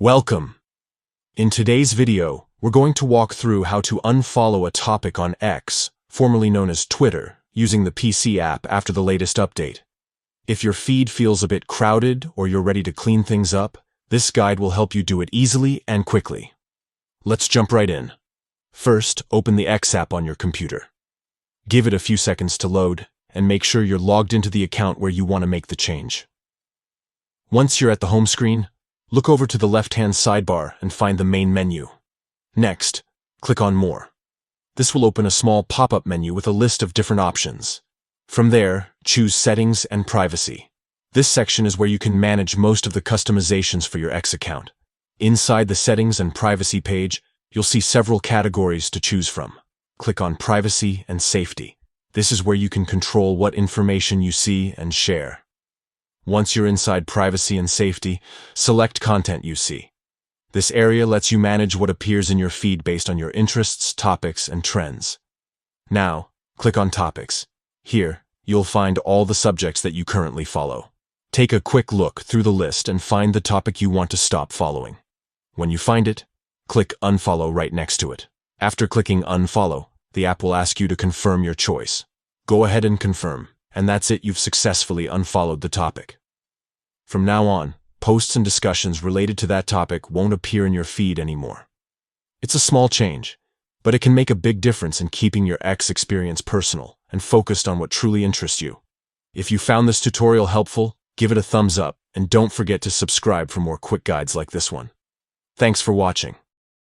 Welcome! In today's video, we're going to walk through how to unfollow a topic on X, formerly known as Twitter, using the PC app after the latest update. If your feed feels a bit crowded or you're ready to clean things up, this guide will help you do it easily and quickly. Let's jump right in. First, open the X app on your computer. Give it a few seconds to load, and make sure you're logged into the account where you want to make the change. Once you're at the home screen, look over to the left-hand sidebar and find the main menu. Next, click on More. This will open a small pop-up menu with a list of different options. From there, choose Settings and Privacy. This section is where you can manage most of the customizations for your X account. Inside the Settings and Privacy page, you'll see several categories to choose from. Click on Privacy and Safety. This is where you can control what information you see and share. Once you're inside Privacy and Safety, select Content you see. This area lets you manage what appears in your feed based on your interests, topics, and trends. Now, click on Topics. Here, you'll find all the subjects that you currently follow. Take a quick look through the list and find the topic you want to stop following. When you find it, click Unfollow right next to it. After clicking Unfollow, the app will ask you to confirm your choice. Go ahead and confirm, and that's it, you've successfully unfollowed the topic. From now on, posts and discussions related to that topic won't appear in your feed anymore. It's a small change, but it can make a big difference in keeping your X experience personal and focused on what truly interests you. If you found this tutorial helpful, give it a thumbs up, and don't forget to subscribe for more quick guides like this one. Thanks for watching.